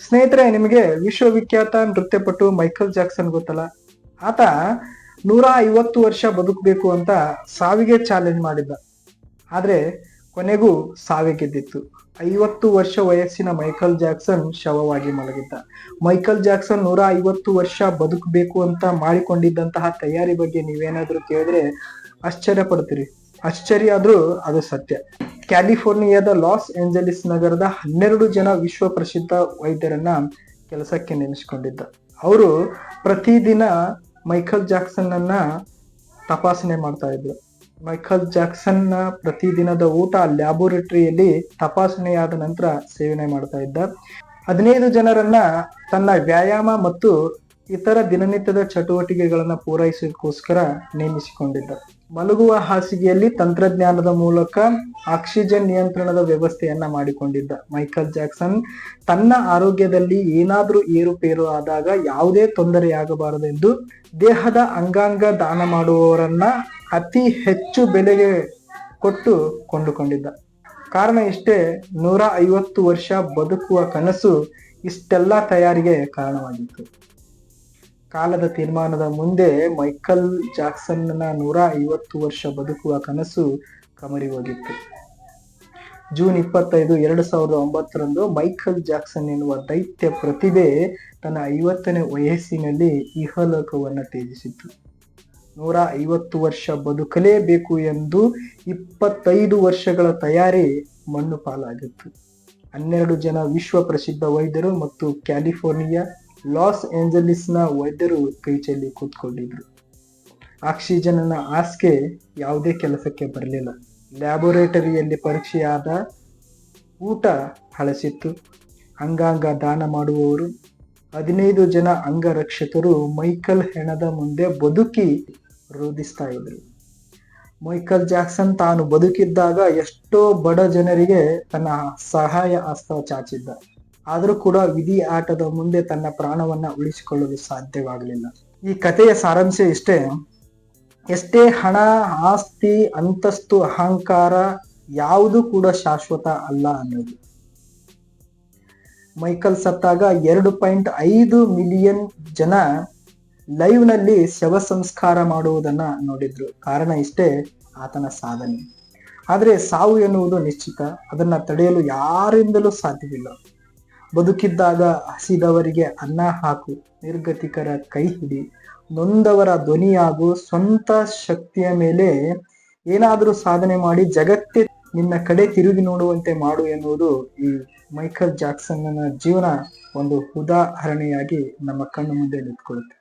ಸ್ನೇಹಿತರೆ, ನಿಮಗೆ ವಿಶ್ವವಿಖ್ಯಾತ ನೃತ್ಯಪಟು ಮೈಕಲ್ ಜಾಕ್ಸನ್ ಗೊತ್ತಲ್ಲ. ಆತ 150 ವರ್ಷ ಬದುಕಬೇಕು ಅಂತ ಸಾವಿಗೆ ಚಾಲೆಂಜ್ ಮಾಡಿದ್ದ. ಆದ್ರೆ ಕೊನೆಗೂ ಸಾವೇ ಗೆದ್ದಿತ್ತು. 50 ವರ್ಷ ವಯಸ್ಸಿನ ಮೈಕಲ್ ಜಾಕ್ಸನ್ ಶವವಾಗಿ ಮಲಗಿದ್ದ. ಮೈಕಲ್ ಜಾಕ್ಸನ್ 150 ವರ್ಷ ಬದುಕಬೇಕು ಅಂತ ಮಾಡಿಕೊಂಡಿದ್ದಂತಹ ತಯಾರಿ ಬಗ್ಗೆ ನೀವೇನಾದ್ರೂ ಕೇಳಿದ್ರೆ ಆಶ್ಚರ್ಯ ಪಡ್ತೀರಿ. ಆಶ್ಚರ್ಯ ಆದ್ರೂ ಅದು ಸತ್ಯ. ಕ್ಯಾಲಿಫೋರ್ನಿಯಾದ ಲಾಸ್ ಏಂಜಲೀಸ್ ನಗರದ 12 ಜನ ವಿಶ್ವ ಪ್ರಸಿದ್ಧ ವೈದ್ಯರನ್ನ ಕೆಲಸಕ್ಕೆ ನೇಮಿಸಿಕೊಂಡಿದ್ದ. ಅವರು ಪ್ರತಿದಿನ ಮೈಕಲ್ ಜಾಕ್ಸನ್ ಅನ್ನ ತಪಾಸಣೆ ಮಾಡ್ತಾ ಇದ್ರು. ಮೈಕಲ್ ಜಾಕ್ಸನ್ ನ ಪ್ರತಿದಿನದ ಊಟ ಲ್ಯಾಬೋರೇಟರಿಯಲ್ಲಿ ತಪಾಸಣೆಯಾದ ನಂತರ ಸೇವನೆ ಮಾಡ್ತಾ ಇದ್ದ. 15 ಜನರನ್ನ ತನ್ನ ವ್ಯಾಯಾಮ ಮತ್ತು ಇತರ ದಿನನಿತ್ಯದ ಚಟುವಟಿಕೆಗಳನ್ನ ಪೂರೈಸೋದಕ್ಕೋಸ್ಕರ ನೇಮಿಸಿಕೊಂಡಿದ್ದ. ಮಲಗುವ ಹಾಸಿಗೆಯಲ್ಲಿ ತಂತ್ರಜ್ಞಾನದ ಮೂಲಕ ಆಕ್ಸಿಜನ್ ನಿಯಂತ್ರಣದ ವ್ಯವಸ್ಥೆಯನ್ನ ಮಾಡಿಕೊಂಡಿದ್ದ. ಮೈಕಲ್ ಜಾಕ್ಸನ್ ತನ್ನ ಆರೋಗ್ಯದಲ್ಲಿ ಏನಾದ್ರೂ ಏರುಪೇರು ಆದಾಗ ಯಾವುದೇ ತೊಂದರೆಯಾಗಬಾರದೆಂದು ದೇಹದ ಅಂಗಾಂಗ ದಾನ ಮಾಡುವವರನ್ನ ಅತಿ ಹೆಚ್ಚು ಬೆಲೆಗೆ ಕೊಟ್ಟು ಕೊಂಡುಕೊಂಡಿದ್ದ. ಕಾರಣ ಇಷ್ಟೇ, 150 ವರ್ಷ ಬದುಕುವ ಕನಸು ಇಷ್ಟೆಲ್ಲ ತಯಾರಿಗೆ ಕಾರಣವಾಗಿತ್ತು. ಕಾಲದ ತೀರ್ಮಾನದ ಮುಂದೆ ಮೈಕಲ್ ಜಾಕ್ಸನ್ನ 150 ವರ್ಷ ಬದುಕುವ ಕನಸು ಕಮರಿ ಹೋಗಿತ್ತು. ಜೂನ್ 25, 2009 ಮೈಕಲ್ ಜಾಕ್ಸನ್ ಎನ್ನುವ ದೈತ್ಯ ಪ್ರತಿಭೆ ತನ್ನ 50ನೇ ವಯಸ್ಸಿನಲ್ಲಿ ಇಹಲೋಕವನ್ನ ತ್ಯಜಿಸಿತು. 150 ವರ್ಷ ಬದುಕಲೇಬೇಕು ಎಂದು 25 ವರ್ಷಗಳ ತಯಾರಿ ಮಣ್ಣು ಪಾಲಾಗಿತ್ತು. 12 ಜನ ವಿಶ್ವ ಪ್ರಸಿದ್ಧ ವೈದ್ಯರು ಮತ್ತು ಕ್ಯಾಲಿಫೋರ್ನಿಯಾ ಲಾಸ್ ಏಂಜಲೀಸ್ನ ವೈದ್ಯರು ಕೈಚೆಲ್ಲಿ ಕೂತ್ಕೊಂಡಿದ್ರು. ಆಕ್ಸಿಜನ್ ಹಾಸಿಗೆ ಯಾವುದೇ ಕೆಲಸಕ್ಕೆ ಬರಲಿಲ್ಲ. ಲ್ಯಾಬೋರೇಟರಿಯಲ್ಲಿ ಪರೀಕ್ಷೆಯಾದ ಊಟ ಹಳಸಿತ್ತು. ಅಂಗಾಂಗ ದಾನ ಮಾಡುವವರು 15 ಜನ ಅಂಗರಕ್ಷಕರು ಮೈಕಲ್ ಹೆಣದ ಮುಂದೆ ಬದುಕಿ ರೋಧಿಸ್ತಾ ಇದ್ರು. ಮೈಕಲ್ ಜಾಕ್ಸನ್ ತಾನು ಬದುಕಿದ್ದಾಗ ಎಷ್ಟೋ ಬಡ ಜನರಿಗೆ ತನ್ನ ಸಹಾಯ ಹಸ್ತ ಚಾಚಿದ್ದ. ಆದರೂ ಕೂಡ ವಿಧಿ ಆಟದ ಮುಂದೆ ತನ್ನ ಪ್ರಾಣವನ್ನ ಉಳಿಸಿಕೊಳ್ಳಲು ಸಾಧ್ಯವಾಗಲಿಲ್ಲ. ಈ ಕಥೆಯ ಸಾರಾಂಶ ಇಷ್ಟೇ: ಎಷ್ಟೇ ಹಣ, ಆಸ್ತಿ, ಅಂತಸ್ತು, ಅಹಂಕಾರ ಯಾವುದು ಕೂಡ ಶಾಶ್ವತ ಅಲ್ಲ ಅನ್ನೋದು. ಮೈಕಲ್ ಸತ್ತಾಗ 2.5 ಮಿಲಿಯನ್ ಜನ ಲೈವ್ ನಲ್ಲಿ ಶವ ಸಂಸ್ಕಾರ ಮಾಡುವುದನ್ನ ನೋಡಿದ್ರು. ಕಾರಣ ಇಷ್ಟೇ, ಆತನ ಸಾಧನೆ. ಆದ್ರೆ ಸಾವು ಎನ್ನುವುದು ನಿಶ್ಚಿತ, ಅದನ್ನ ತಡೆಯಲು ಯಾರಿಂದಲೂ ಸಾಧ್ಯವಿಲ್ಲ. ಬದುಕಿದ್ದಾಗ ಹಸಿದವರಿಗೆ ಅನ್ನ ಹಾಕು, ನಿರ್ಗತಿಕರ ಕೈ ಹಿಡಿ, ನೊಂದವರ ಧ್ವನಿಯಾಗು, ಸ್ವಂತ ಶಕ್ತಿಯ ಮೇಲೆ ಏನಾದರೂ ಸಾಧನೆ ಮಾಡಿ ಜಗತ್ತೇ ನಿನ್ನ ಕಡೆ ತಿರುಗಿ ನೋಡುವಂತೆ ಮಾಡು ಎನ್ನುವುದು ಈ ಮೈಕಲ್ ಜಾಕ್ಸನ್ನ ಜೀವನ ಒಂದು ಉದಾಹರಣೆಯಾಗಿ ನಮ್ಮ ಕಣ್ಣು ಮುಂದೆ ನಿಂತ್ಕೊಳ್ಳುತ್ತೆ.